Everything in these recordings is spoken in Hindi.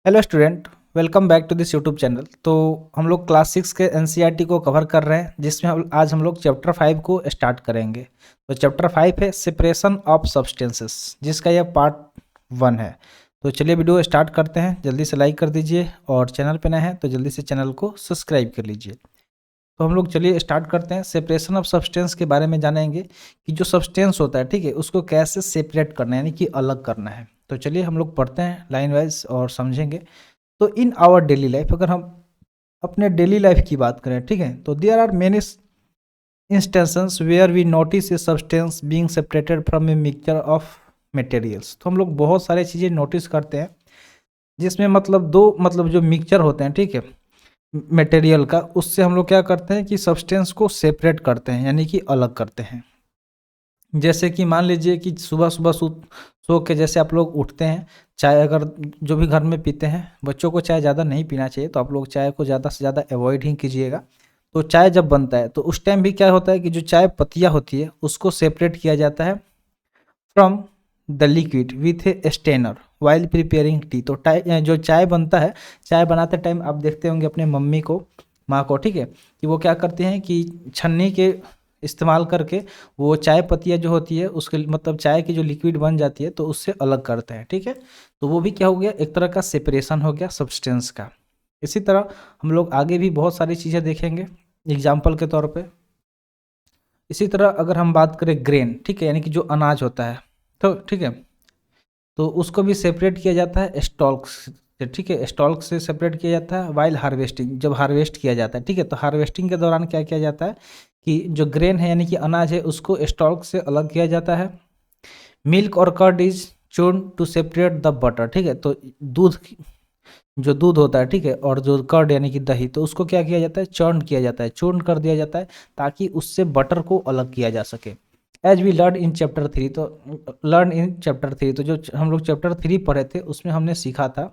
Hello student, welcome back to this YouTube channel. तो हम लोग क्लास 6 के एनसीईआरटी को कवर कर रहे हैं, जिसमें आज हम लोग चैप्टर 5 को स्टार्ट करेंगे। तो चैप्टर 5 है सेपरेशन ऑफ सब्सटेंसेस, जिसका यह पार्ट 1 है। तो चलिए वीडियो स्टार्ट करते हैं। जल्दी से लाइक कर दीजिए और चैनल पे नए हैं तो जल्दी से चैनल को सब्सक्राइब कर लीजिए। तो हम लोग चलिए स्टार्ट करते हैं। सेपरेशन ऑफ सब्सटेंस के बारे में जानेंगे कि जो सब्सटेंस होता है, ठीक है, उसको कैसे सेपरेट करना है, यानी कि अलग करना है। तो चलिए हम लोग पढ़ते हैं लाइन वाइज और समझेंगे। तो इन आवर डेली लाइफ, अगर हम अपने डेली लाइफ की बात करें, ठीक है, तो there are many instances where we notice a substance being separated from a mixture of materials. तो हम लोग बहुत सारी चीज़ें नोटिस करते हैं जिसमें मतलब जो मिक्सचर होते हैं, ठीक है, मटेरियल का, उससे हम लोग क्या करते हैं कि सब्सटेंस को सेपरेट करते हैं, यानी कि अलग करते हैं। जैसे कि मान लीजिए कि सुबह सुबह सो के जैसे आप लोग उठते हैं, चाय अगर जो भी घर में पीते हैं, बच्चों को चाय ज़्यादा नहीं पीना चाहिए, तो आप लोग चाय को ज़्यादा से ज़्यादा अवॉइड ही कीजिएगा। तो चाय जब बनता है तो उस टाइम भी क्या होता है कि जो चाय पत्तियाँ होती है उसको सेपरेट किया जाता है from the liquid with a strainer while preparing tea. तो जो चाय बनता है, चाय बनाते टाइम आप देखते होंगे अपने मम्मी को, माँ को, ठीक है, कि वो क्या करते हैं कि छन्नी के इस्तेमाल करके वो चाय पत्तियाँ जो होती है उसके मतलब चाय की जो लिक्विड बन जाती है तो उससे अलग करते हैं, ठीक है। तो वो भी क्या हो गया, एक तरह का सेपरेशन हो गया सब्सटेंस का। इसी तरह हम लोग आगे भी बहुत सारी चीज़ें देखेंगे एग्जाम्पल के तौर पे। इसी तरह अगर हम बात करें ग्रेन, ठीक है, यानी कि जो अनाज होता है, तो ठीक है, तो उसको भी सेपरेट किया जाता है स्टॉल्क से, ठीक है, स्टॉल्क से सेपरेट किया जाता है वाइल हार्वेस्टिंग, जब हार्वेस्ट किया जाता है, ठीक है। तो हार्वेस्टिंग के दौरान क्या किया जाता है कि जो ग्रेन है यानी कि अनाज है उसको स्टॉल्क से अलग किया जाता है। मिल्क और curd is churn to separate the butter, ठीक है। तो जो दूध होता है, ठीक है, और जो कर्ड यानी कि दही, तो उसको क्या किया जाता है, चर्न किया जाता है, चूर्ण कर दिया जाता है, ताकि उससे बटर को अलग किया जा सके। As we learn in chapter 3, तो लर्न इन चैप्टर 3, तो जो हम लोग चैप्टर 3 पढ़े थे उसमें हमने सीखा था,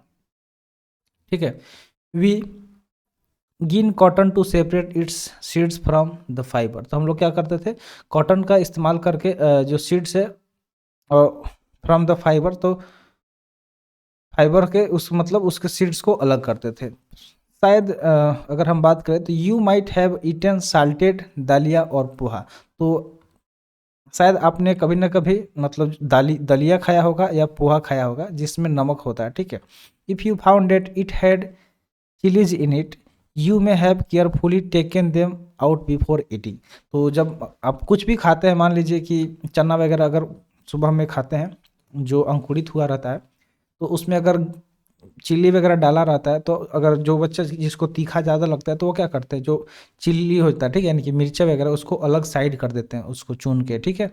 ठीक है, we gin cotton to separate its seeds from the fibre. तो हम लोग क्या करते थे, कॉटन का इस्तेमाल करके जो सीड्स है फ्रॉम द फाइबर, तो फाइबर के उस मतलब उसके सीड्स को अलग करते थे। शायद अगर हम बात करें तो you might have eaten salted daliya और पोहा। तो शायद आपने कभी ना कभी मतलब दलिया खाया होगा या पोहा खाया होगा जिसमें नमक होता है, ठीक है। If you found date it had chillies in it, you may have carefully taken them out before eating. तो जब आप कुछ भी खाते हैं, मान लीजिए कि चना वगैरह अगर सुबह में खाते हैं जो अंकुरित हुआ रहता है, तो उसमें अगर चिल्ली वगैरह डाला रहता है, तो अगर जो बच्चा जिसको तीखा ज़्यादा लगता है तो वो क्या करते हैं, जो चिल्ली होता है, ठीक है, यानी कि मिर्चा वगैरह, उसको अलग साइड कर देते हैं, उसको चुन के, ठीक है।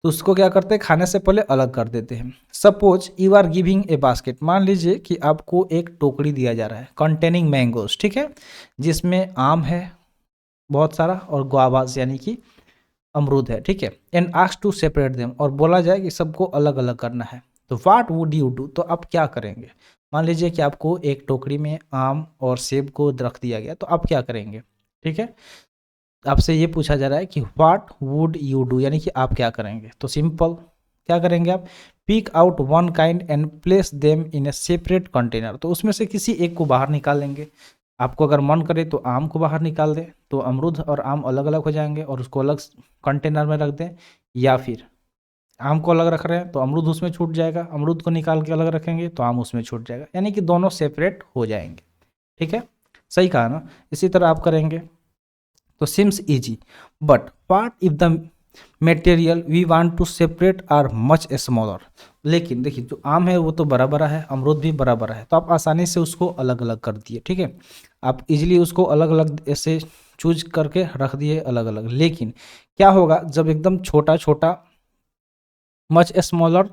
तो उसको क्या करते हैं, खाने से पहले अलग कर देते हैं। Suppose you are giving a basket, मान लीजिए कि आपको एक टोकरी दिया जा रहा है कंटेनिंग मैंगोज, ठीक है, जिसमें आम है बहुत सारा और गुआवास यानी कि अमरूद है, ठीक है। And ask to separate them, और बोला जाए कि सबको अलग अलग करना है। तो व्हाट वुड यू डू, तो आप क्या करेंगे। मान लीजिए कि आपको एक टोकरी में आम और सेब को रख दिया गया, तो आप क्या करेंगे, ठीक है। आपसे ये पूछा जा रहा है कि व्हाट वुड यू डू, यानी कि आप क्या करेंगे। तो सिंपल क्या करेंगे आप, pick out one kind and place them in a separate container. तो उसमें से किसी एक को बाहर निकाल लेंगे। आपको अगर मन करे तो आम को बाहर निकाल दें, तो अमरूद और आम अलग अलग हो जाएंगे और उसको अलग कंटेनर में रख दें। या फिर आम को अलग रख रहे हैं तो अमरूद उसमें छूट जाएगा, अमरूद को निकाल के अलग रखेंगे तो आम उसमें छूट जाएगा, यानी कि दोनों सेपरेट हो जाएंगे, ठीक है। सही कहा ना। इसी तरह आप करेंगे तो seems easy, but what if the material we want to separate are much smaller. लेकिन देखिए जो आम है वो तो बड़ा बड़ा है, अमरूद भी बड़ा बड़ा है, तो आप आसानी से उसको अलग अलग कर दिए, ठीक है, आप इजीली उसको अलग अलग ऐसे चूज करके रख दिए अलग अलग। लेकिन क्या होगा जब एकदम छोटा छोटा, मच स्मॉलर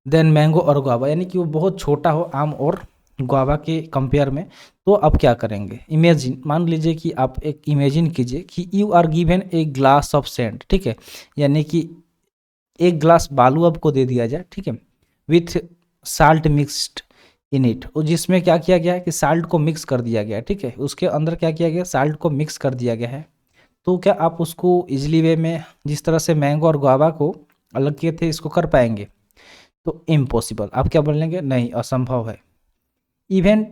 देन मैंगो और गुआवा, यानी कि वो बहुत छोटा हो आम और गुआवा के कंपेयर में, तो आप क्या करेंगे। इमेजिन, मान लीजिए कि आप एक इमेजिन कीजिए कि you are given a glass of sand, ठीक है, यानी कि एक ग्लास बालू आपको दे दिया जाए, ठीक है, with salt mixed in it, और जिसमें क्या किया गया है कि साल्ट को मिक्स कर दिया गया है, ठीक है, उसके अंदर क्या किया गया, साल्ट को मिक्स कर दिया गया है। तो क्या आप उसको इजली वे में जिस तरह से मैंगो और गुआवा को अलग किए थे इसको कर पाएंगे। तो इम्पॉसिबल, आप क्या बोलेंगे, नहीं असंभव है। Even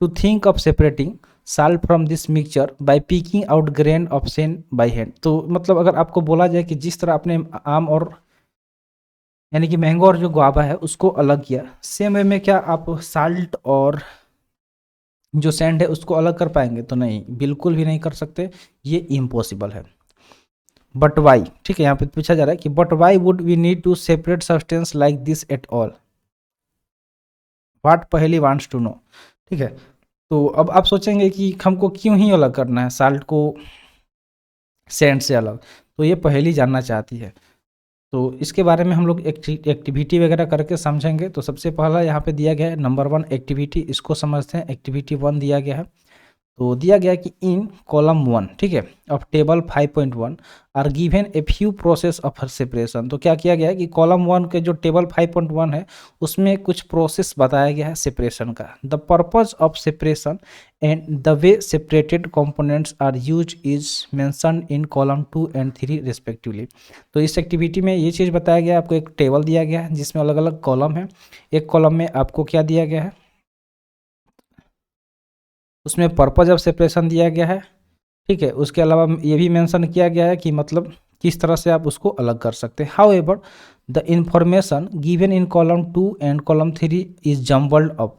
to think of separating salt from this mixture by picking out grain of sand by hand. तो मतलब अगर आपको बोला जाए कि जिस तरह आपने आम और यानी कि मैंगो और जो गुआवा है उसको अलग किया, सेम वे में क्या आप साल्ट और जो सैंड है उसको अलग कर पाएंगे? तो नहीं, बिल्कुल भी नहीं कर सकते, ये इम्पॉसिबल है। बट वाई, ठीक है, यहाँ पे पूछा जा रहा है कि but why would we need to separate substance like this at all, what पहली वांट्स टू नो। ठीक है, तो अब आप सोचेंगे कि हमको क्यों ही अलग करना है साल्ट को सैंड से अलग, तो ये पहली जानना चाहती है। तो इसके बारे में हम लोग एक्टिविटी वगैरह करके समझेंगे। तो सबसे पहला यहाँ पे दिया गया है नंबर 1 एक्टिविटी, इसको समझते हैं। एक्टिविटी 1 दिया गया है, तो दिया गया कि इन कॉलम 1, ठीक है, of table 5.1 are given a few process of separation. तो क्या किया गया है कि कॉलम 1 के जो टेबल 5.1 है उसमें कुछ प्रोसेस बताया गया है सेपरेशन का। The purpose of separation and the way separated components are use is mentioned in column 2 and 3 respectively. तो इस एक्टिविटी में ये चीज़ बताया गया है, आपको एक टेबल दिया गया है जिसमें अलग अलग कॉलम है। एक कॉलम में आपको क्या दिया गया है, उसमें पर्पज ऑफ सेपरेशन दिया गया है, ठीक है। उसके अलावा ये भी मेंशन किया गया है कि मतलब किस तरह से आप उसको अलग कर सकते हैं। How ever the information given in column 2 and column 3 is jumbled up,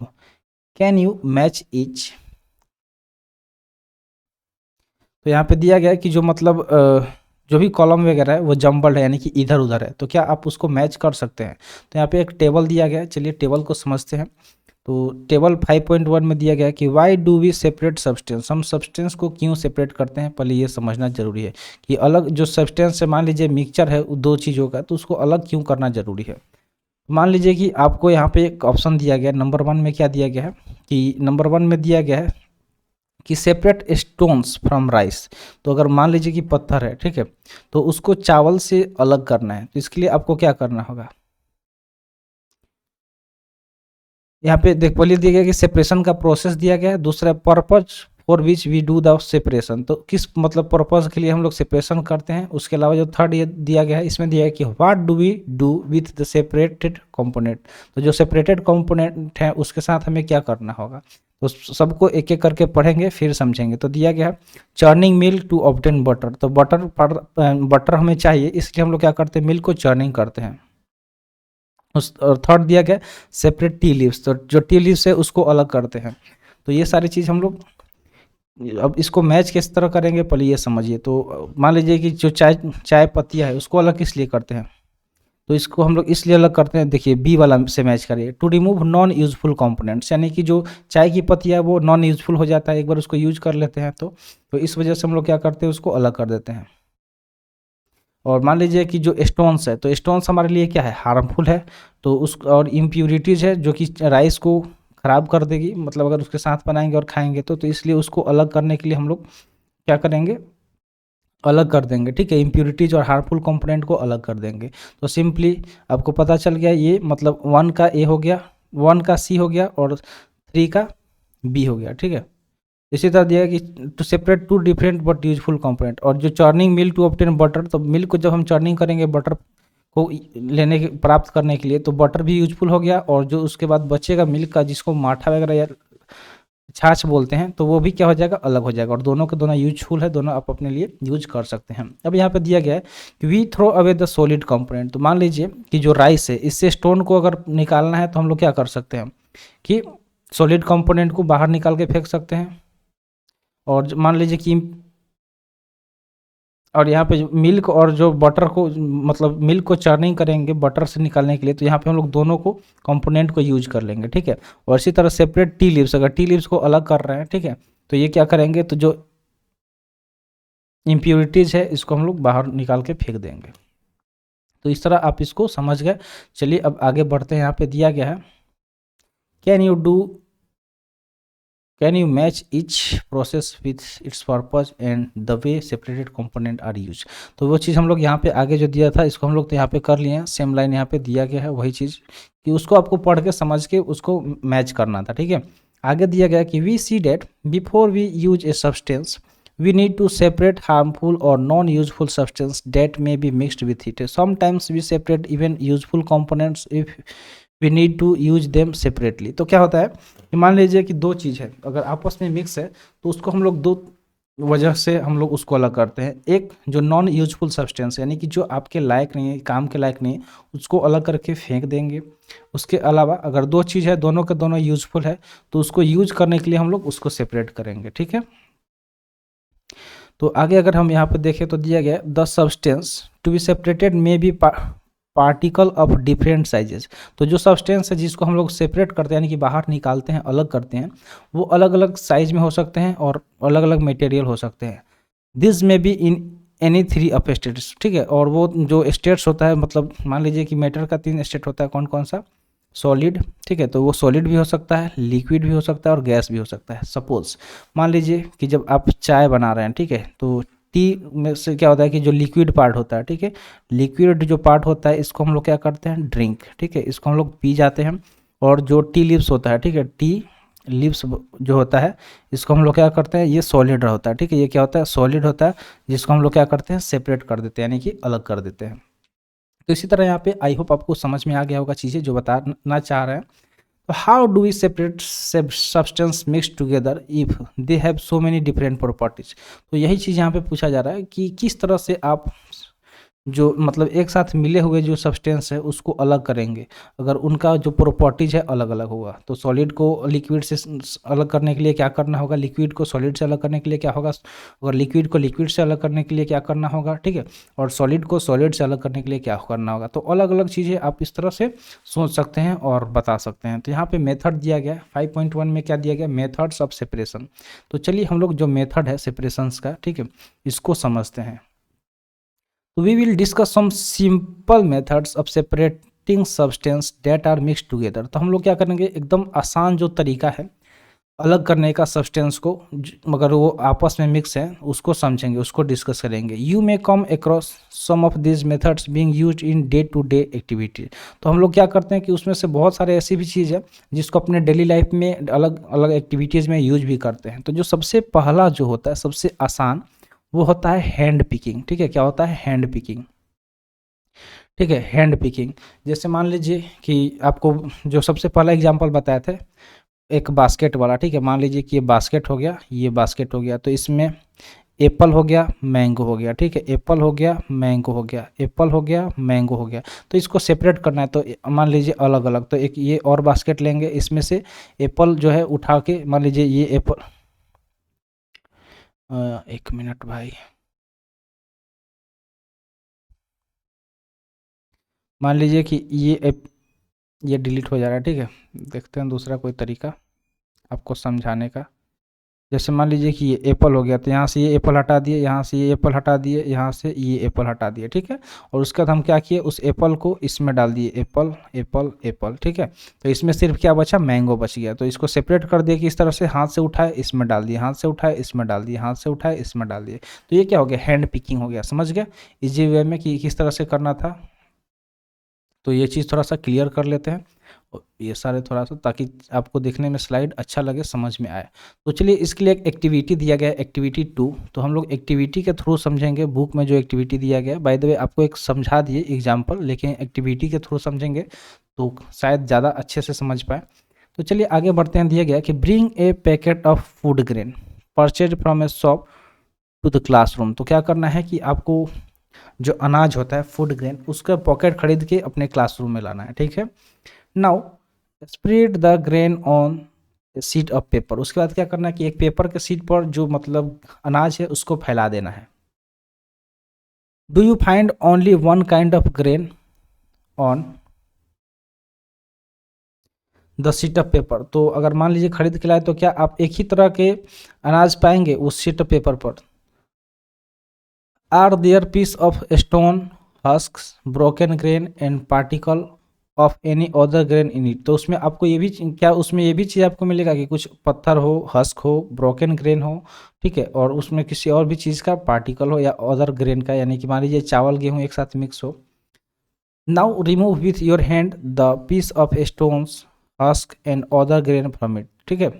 can you match etch. तो यहाँ पे दिया गया है कि जो मतलब जो भी कॉलम वगैरह है वो जम्बल्ड है, यानी कि इधर उधर है, तो क्या आप उसको मैच कर सकते हैं। तो यहाँ पे एक टेबल दिया गया है, चलिए टेबल को समझते हैं। तो टेबल 5.1 में दिया गया है कि why do we separate substance, हम सब्सटेंस को क्यों सेपरेट करते हैं, पहले ये समझना जरूरी है कि अलग जो सब्सटेंस है, मान लीजिए मिक्सचर है दो चीज़ों का, तो उसको अलग क्यों करना जरूरी है। मान लीजिए कि आपको यहाँ पे एक ऑप्शन दिया गया है, नंबर 1 में क्या दिया गया है कि नंबर 1 में दिया गया है कि सेपरेट स्टोन्स फ्रॉम राइस। तो अगर मान लीजिए कि पत्थर है, ठीक है, तो उसको चावल से अलग करना है, तो इसके लिए आपको क्या करना होगा। यहाँ पे देख, पहले दिया गया कि सेपरेशन का प्रोसेस दिया गया है, दूसरा purpose for which we do the separation, तो किस मतलब पर्पज के लिए हम लोग सेपरेशन करते हैं। उसके अलावा जो थर्ड ये दिया गया है, इसमें दिया गया कि what do we do with the separated component, तो जो सेपरेटेड कंपोनेंट है उसके साथ हमें क्या करना होगा। तो सबको एक एक करके पढ़ेंगे फिर समझेंगे। तो दिया गया है churning milk to obtain butter, तो बटर हमें चाहिए, इसलिए हम लोग क्या करते हैं, मिल्क को चर्निंग करते हैं। और थर्ड दिया गया सेपरेट टी लीव्स, तो जो टी लीव्स है उसको अलग करते हैं। तो ये सारी चीज़ हम लोग अब इसको मैच किस तरह करेंगे पहले ये समझिए। तो मान लीजिए कि जो चाय पत्तियाँ है उसको अलग किस लिए करते हैं, तो इसको हम लोग इसलिए अलग करते हैं, देखिए बी वाला से मैच करिए, to remove non useful components, यानी कि जो चाय की पत्तियाँ वो नॉन यूजफुल हो जाता है, एक बार उसको यूज कर लेते हैं तो इस वजह से हम लोग क्या करते हैं, उसको अलग कर देते हैं। और मान लीजिए कि जो स्टोन्स है, तो स्टोन्स हमारे लिए क्या है, हार्मफुल है, तो उस और इम्प्यूरिटीज़ है जो कि राइस को ख़राब कर देगी, मतलब अगर उसके साथ बनाएंगे और खाएंगे तो इसलिए उसको अलग करने के लिए हम लोग क्या करेंगे, अलग कर देंगे, ठीक है। इम्प्यूरिटीज़ और हार्मफुल कंपोनेंट को अलग कर देंगे। तो सिंपली आपको पता चल गया, ये मतलब 1 का ए हो गया, 1 का सी हो गया और 3 का बी हो गया, ठीक है। इसी तरह दिया कि to separate 2 different but useful component, और जो churning milk to obtain butter, तो मिल्क को जब हम चर्निंग करेंगे बटर को लेने के प्राप्त करने के लिए, तो बटर भी यूजफुल हो गया, और जो उसके बाद बचेगा मिल्क का, जिसको माठा वगैरह या छाछ बोलते हैं, तो वो भी क्या हो जाएगा, अलग हो जाएगा, और दोनों के दोनों यूजफुल है, दोनों आप अपने लिए यूज कर सकते हैं। अब यहाँ पे दिया गया है कि we throw away the solid component, तो मान लीजिए कि जो राइस है इससे स्टोन को अगर निकालना है तो हम लोग क्या कर सकते हैं कि सॉलिड कंपोनेंट को बाहर निकाल के फेंक सकते हैं। और मान लीजिए कि और यहाँ पे मिल्क और जो बटर को, मतलब मिल्क को चर्निंग करेंगे बटर से निकालने के लिए, तो यहाँ पे हम लोग दोनों को कंपोनेंट को यूज कर लेंगे, ठीक है। और इसी तरह सेपरेट टी लीव्स, अगर टी लीव्स को अलग कर रहे हैं, ठीक है, तो ये क्या करेंगे, तो जो इम्प्योरिटीज़ है इसको हम लोग बाहर निकाल के फेंक देंगे। तो इस तरह आप इसको समझ गए। चलिए अब आगे बढ़ते हैं। यहाँ पे दिया गया है can you match each process with its purpose and the way separated component are use. तो वो चीज़ हम लोग यहाँ पे आगे जो दिया था इसको हम लोग तो यहाँ पे कर लिए हैं, सेम लाइन यहाँ पे दिया गया है, वही चीज़ कि उसको आपको पढ़ के समझ के उसको मैच करना था, ठीक है। आगे दिया गया कि we see that before we use a substance we need to separate harmful or non-useful substance that may be mixed with it. Sometimes we separate even useful components if we need to use them separately. तो क्या होता है कि मान लीजिए कि दो चीज़ है, अगर आपस में मिक्स है तो उसको हम लोग दो वजह से हम लोग उसको अलग करते हैं। एक जो नॉन यूजफुल सब्सटेंस यानी कि जो आपके लायक नहीं है, काम के लायक नहीं है, उसको अलग करके फेंक देंगे। उसके अलावा अगर दो चीज़ है, दोनों के दोनों यूजफुल है, तो उसको यूज करने के लिए हम लोग उसको सेपरेट करेंगे। ठीक है, तो आगे अगर हम यहाँ पे देखें तो दिया गया the substance to be separated may be particle of different sizes. तो जो सब्सटेंस है जिसको हम लोग सेपरेट करते हैं यानी कि बाहर निकालते हैं, अलग करते हैं, वो अलग अलग साइज में हो सकते हैं और अलग अलग मटेरियल हो सकते हैं। दिस में be in any three of states. ठीक है, और वो जो स्टेट्स होता है, मतलब मान लीजिए कि मैटर का 3 स्टेट होता है, कौन कौन सा? सॉलिड। ठीक है, तो वो सॉलिड भी हो सकता है, लिक्विड भी हो सकता है और गैस भी हो सकता है। सपोज मान लीजिए कि जब आप चाय बना रहे हैं, ठीक है, तो टी में से क्या होता है कि जो लिक्विड पार्ट होता है, ठीक है, लिक्विड जो पार्ट होता है इसको हम लोग क्या करते हैं? ड्रिंक। ठीक है, इसको हम लोग पी जाते हैं। और जो टी लीव्स होता है, ठीक है, टी लीव्स जो होता है इसको हम लोग क्या करते हैं? ये सॉलिड होता है। ठीक है, ये क्या होता है? सॉलिड होता है, जिसको हम लोग क्या करते हैं? सेपरेट कर देते हैं, यानी कि अलग कर देते हैं। तो इसी तरह यहाँ पे आई होप आपको समझ में आ गया होगा चीज़ें जो बताना चाह रहे हैं। तो how do we separate substance mix together if they have so many different properties. तो यही चीज़ यहाँ पे पूछा जा रहा है कि किस तरह से आप जो मतलब एक साथ मिले हुए जो सब्सटेंस है उसको अलग करेंगे अगर उनका जो प्रॉपर्टीज है अलग अलग होगा। तो सॉलिड को लिक्विड से अलग करने के लिए क्या करना होगा? लिक्विड को सॉलिड से अलग करने के लिए क्या होगा? और लिक्विड को लिक्विड से अलग करने के लिए क्या करना होगा? ठीक है, और सॉलिड को सॉलिड से अलग करने के लिए क्या करना होगा? तो अलग अलग चीज़ें आप इस तरह से सोच सकते हैं और बता सकते हैं। तो यहाँ पे मेथड दिया गया 5.1 में क्या दिया गया? Methods of separation. तो चलिए हम लोग जो मेथड है सेपरेशंस का, ठीक है, इसको समझते हैं। So we will discuss some simple methods of separating substance that are mixed together। तो हम लोग क्या करेंगे? एकदम आसान जो तरीका है अलग करने का सब्सटेंस को, मगर वो आपस में मिक्स है, उसको समझेंगे, उसको डिस्कस करेंगे। You may come across some of this methods being used in day to day activity. तो हम लोग क्या करते हैं कि उसमें से बहुत सारे ऐसी भी चीज़ है जिसको अपने डेली लाइफ में अलग अलग एक्टिविटीज़ में यूज भी करते हैं। तो जो सबसे पहला जो होता है, सबसे आसान, वो होता है हैंड पिकिंग। ठीक है, क्या होता है? Hand picking. ठीक है, हैंड पिकिंग। जैसे मान लीजिए कि आपको जो सबसे पहला एग्जांपल बताए थे एक बास्केट वाला। ठीक है, मान लीजिए कि ये बास्केट हो गया, ये बास्केट हो गया, तो इसमें एप्पल हो गया, मैंगो हो गया। ठीक है, एप्पल हो गया, मैंगो हो गया, एप्पल हो गया, मैंगो हो गया। तो इसको सेपरेट करना है, तो मान लीजिए अलग अलग। तो एक ये और बास्केट लेंगे, इसमें से एप्पल जो है उठा के, मान लीजिए ये एप्पल, एक मिनट भाई, मान लीजिए कि ये डिलीट हो जा रहा है। ठीक है, देखते हैं दूसरा कोई तरीका आपको समझाने का। जैसे मान लीजिए कि ये एप्पल हो गया, तो यहाँ से ये एप्पल हटा दिए, यहाँ से ये एप्पल हटा दिए, यहाँ से ये एप्पल हटा दिए। ठीक है, और उसके बाद हम क्या किए? उस एप्पल को इसमें डाल दिए, एप्पल एप्पल एप्पल। ठीक है, तो इसमें सिर्फ क्या बचा? मैंगो बच गया। तो इसको सेपरेट कर दिए कि इस तरह से, हाथ से उठाए इसमें डाल दिए, हाथ से उठाए इसमें डाल दिए, हाथ से उठाए इसमें डाल दिए। तो ये क्या हो गया? हैंड पिकिंग हो गया। समझ गया इजी वे में कि किस तरह से करना था। तो ये चीज़ थोड़ा सा क्लियर कर लेते हैं, और ये सारे थोड़ा सा, ताकि आपको देखने में स्लाइड अच्छा लगे, समझ में आए। तो चलिए इसके लिए एक एक्टिविटी दिया गया है, एक्टिविटी 2। तो हम लोग एक्टिविटी के थ्रू समझेंगे। बुक में जो एक्टिविटी दिया गया है, बाय द वे आपको एक समझा दिए एग्जाम्पल, लेकिन एक्टिविटी के थ्रू समझेंगे तो शायद ज़्यादा अच्छे से समझ पाए। तो चलिए आगे बढ़ते हैं। दिया गया कि bring a packet of food grain purchase from a shop to the classroom. तो क्या करना है कि आपको जो अनाज होता है, फूड ग्रेन, उसका पॉकेट खरीद के अपने क्लासरूम में लाना है। ठीक है, now spread the grain on sheet of paper. उसके बाद क्या करना है कि एक पेपर के शीट पर जो मतलब अनाज है उसको फैला देना है। Do you find only one kind of grain on the sheet of paper. तो अगर मान लीजिए खरीद के लाए, तो क्या आप एक ही तरह के अनाज पाएंगे उस शीट ऑफ पेपर पर? Are there piece of stone, husks, broken grain and particle of any other grain in it. तो उसमें आपको ये भी क्या, उसमें ये भी चीज़ आपको मिलेगा कि कुछ पत्थर हो, हस्क हो, ब्रोकन ग्रेन हो, ठीक है, और उसमें किसी और भी चीज़ का पार्टिकल हो या अदर ग्रेन का, यानी कि मान लीजिए चावल गेहूँ एक साथ मिक्स हो। Now remove with your hand the piece of stones, husk and other grain from it. ठीक है,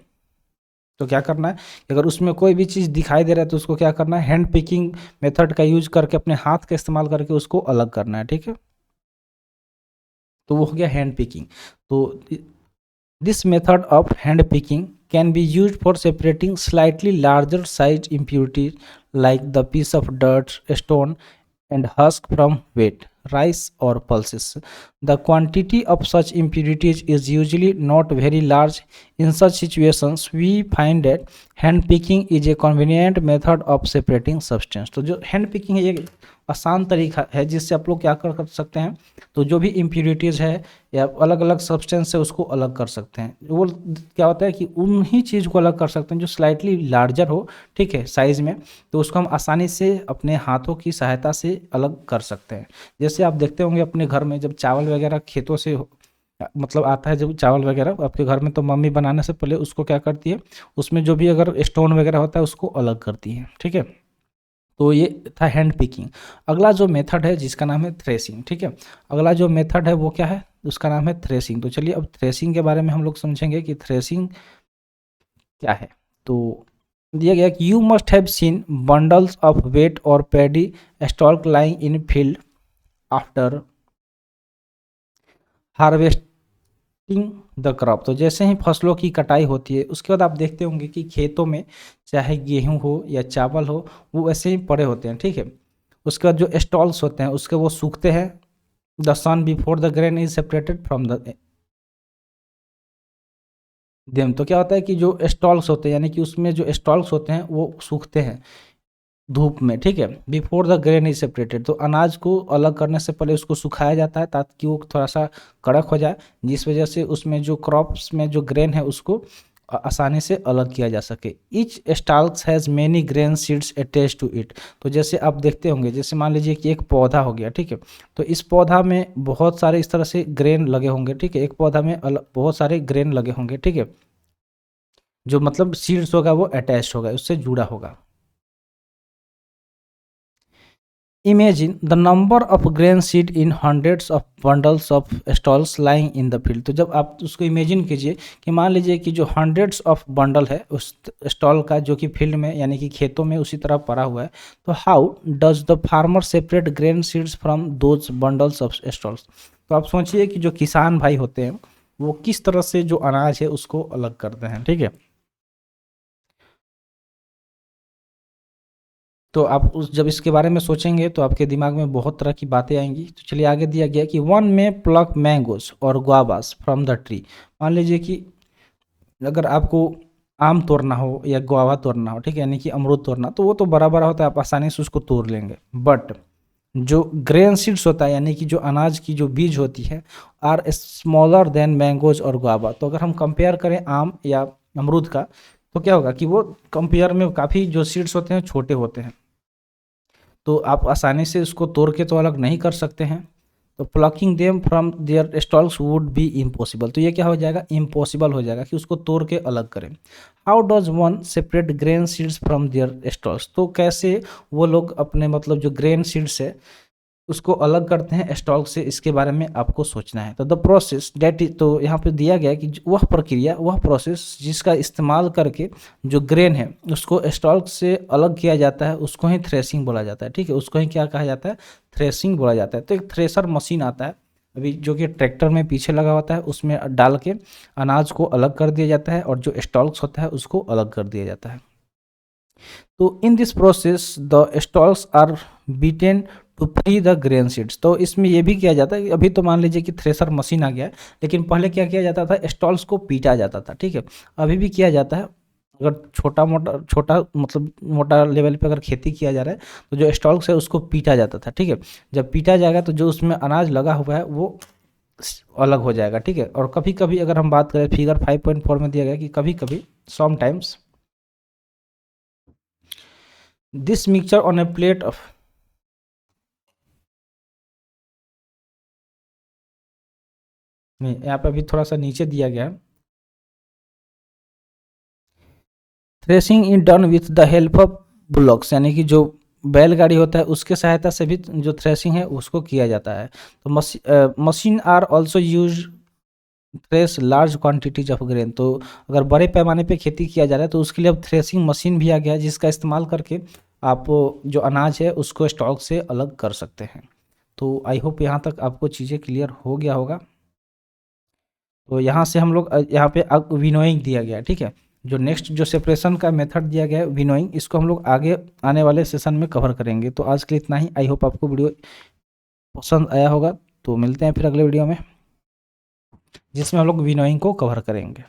तो क्या करना है कि अगर उसमें कोई भी चीज़ दिखाई दे रहा है तो उसको क्या करना है? हैंड पिकिंग मेथड का यूज करके, अपने हाथ का इस्तेमाल करके उसको अलग करना है। ठीक है, तो वो हो गया हैंड पिकिंग। तो this method of hand picking can be used for separating slightly larger sized impurities like the piece of dirt, stone, and husk from wheat, rice, or pulses. The quantity of such impurities is usually not very large. In such situations, we find that hand picking is a convenient method of separating substance. तो जो हैंड पिकिंग है ये आसान तरीका है जिससे आप लोग क्या कर सकते हैं, तो जो भी इम्प्यूरिटीज़ है या अलग अलग सब्सटेंस है उसको अलग कर सकते हैं। वो क्या होता है कि उन ही चीज़ को अलग कर सकते हैं जो स्लाइटली लार्जर हो, ठीक है, साइज़ में, तो उसको हम आसानी से अपने हाथों की सहायता से अलग कर सकते हैं। जैसे आप देखते होंगे अपने घर में जब चावल वगैरह खेतों से मतलब आता है, जब चावल वगैरह आपके घर में, तो मम्मी बनाने से पहले उसको क्या करती है, उसमें जो भी अगर स्टोन वगैरह होता है उसको अलग करती है, ठीक है। तो ये था हैंड पिकिंग। अगला जो मेथड है जिसका नाम है थ्रेसिंग, ठीक है। अगला जो मेथड है वो क्या है, उसका नाम है थ्रेसिंग। तो चलिए अब थ्रेसिंग के बारे में हम लोग समझेंगे कि थ्रेसिंग क्या है। तो दिया गया कि you must have seen bundles of wheat और paddy stalk lying in field after harvesting the crop. तो जैसे ही फसलों की कटाई होती है उसके बाद आप देखते होंगे कि खेतों में चाहे गेहूं हो या चावल हो वो ऐसे ही पड़े होते हैं, ठीक है। उसके बाद जो स्टॉल्स होते हैं उसके वो सूखते हैं। The sun before the grain is separated from the them. तो क्या होता है कि जो स्टॉल्स होते हैं यानी कि उसमें जो स्टॉल्स होते हैं वो सूखते हैं धूप में, ठीक है। Before the grain is separated, तो अनाज को अलग करने से पहले उसको सुखाया जाता है ताकि वो थोड़ा सा कड़क हो जाए, जिस वजह से उसमें जो क्रॉप्स में जो ग्रेन है उसको आसानी से अलग किया जा सके। Each stalks has many grain seeds attach to it. तो जैसे आप देखते होंगे, जैसे मान लीजिए कि एक पौधा हो गया, ठीक है, तो इस पौधा में बहुत सारे इस तरह से ग्रेन लगे होंगे, ठीक है। एक पौधा में बहुत सारे ग्रेन लगे होंगे, ठीक है, जो मतलब सीड्स होगा वो अटैच होगा, उससे जुड़ा होगा। Imagine the number of grain seed in hundreds of bundles of stalls lying in the field. तो जब आप उसको इमेजिन कीजिए कि मान लीजिए कि जो हंड्रेड्स ऑफ बंडल है उस स्टॉल का जो कि फील्ड में यानी कि खेतों में उसी तरह पड़ा हुआ है, तो how does the farmer separate grain seeds from those bundles of stalls. तो आप सोचिए कि जो किसान भाई होते हैं वो किस तरह से जो अनाज है उसको अलग करते हैं, ठीक है। तो आप उस जब इसके बारे में सोचेंगे तो आपके दिमाग में बहुत तरह की बातें आएंगी। तो चलिए आगे दिया गया कि वन में प्लक मैंगोज और गुआवास फ्रॉम द ट्री। मान लीजिए कि अगर आपको आम तोड़ना हो या गुआवा तोड़ना हो, ठीक है, यानी कि अमरूद तोड़ना, तो वो तो बड़ा बड़ा होता है, आप आसानी से उसको तोड़ लेंगे। बट जो ग्रेन सीड्स होता है यानी कि जो अनाज की जो बीज होती है आर स्मॉलर देन मैंगोज और गुआवा। तो अगर हम कंपेयर करें आम या अमरूद का, तो क्या होगा कि वो कंपेयर में काफ़ी जो सीड्स होते हैं छोटे होते हैं, तो आप आसानी से उसको तोड़ के तो अलग नहीं कर सकते हैं। तो plucking them from their stalks would be impossible. तो ये क्या हो जाएगा, इम्पॉसिबल हो जाएगा कि उसको तोड़ के अलग करें। How does one separate grain seeds from their stalks. तो कैसे वो लोग अपने मतलब जो ग्रेन सीड्स है उसको अलग करते हैं स्टॉक से, इसके बारे में आपको सोचना है। तो द प्रोसेस डेट इज, तो यहाँ पे दिया गया है कि वह प्रक्रिया, वह प्रोसेस जिसका इस्तेमाल करके जो ग्रेन है उसको स्टॉक से अलग किया जाता है उसको ही थ्रेसिंग बोला जाता है, ठीक है। उसको ही क्या कहा जाता है, थ्रेसिंग बोला जाता है। तो एक थ्रेसर मशीन आता है अभी जो कि ट्रैक्टर में पीछे लगा होता है, उसमें डाल के अनाज को अलग कर दिया जाता है और जो स्टॉक्स होता है उसको अलग कर दिया जाता है। तो in this process the stalks are beaten to free the grain seeds. तो इसमें यह भी किया जाता है कि अभी तो मान लीजिए कि थ्रेसर मशीन आ गया है, लेकिन पहले क्या किया जाता था, स्टॉल्स को पीटा जाता था, ठीक है। अभी भी किया जाता है, अगर छोटा मतलब मोटा लेवल पे अगर खेती किया जा रहा है तो जो स्टॉल्स है उसको पीटा जाता था, ठीक है। जब पीटा जाएगा तो जो उसमें अनाज लगा हुआ है वो अलग हो जाएगा, ठीक है। और कभी कभी अगर हम बात करें फिगर 5.4 में दिया गया कि कभी कभी sometimes this mixture on A plate of, नहीं यहाँ पे अभी थोड़ा सा नीचे दिया गया है, threshing in done with the help of bullocks, यानी कि जो बैलगाड़ी होता है उसके सहायता से भी जो थ्रेसिंग है उसको किया जाता है। तो machine are also use thresh large quantities of grain. तो अगर बड़े पैमाने पे खेती किया जा रहा है तो उसके लिए अब थ्रेसिंग मशीन भी आ गया है जिसका इस्तेमाल करके आप जो अनाज है उसको स्टॉक से अलग कर सकते हैं। तो आई होप यहाँ तक आपको चीज़ें क्लियर हो गया होगा। तो यहाँ से हम लोग यहाँ पे विनोइंग दिया गया है, ठीक है। जो नेक्स्ट जो सेपरेशन का मेथड दिया गया है विनोइंग, इसको हम लोग आगे आने वाले सेशन में कवर करेंगे। तो आज के लिए इतना ही। आई होप आपको वीडियो पसंद आया होगा। तो मिलते हैं फिर अगले वीडियो में, जिसमें हम लोग विनोइंग को कवर करेंगे।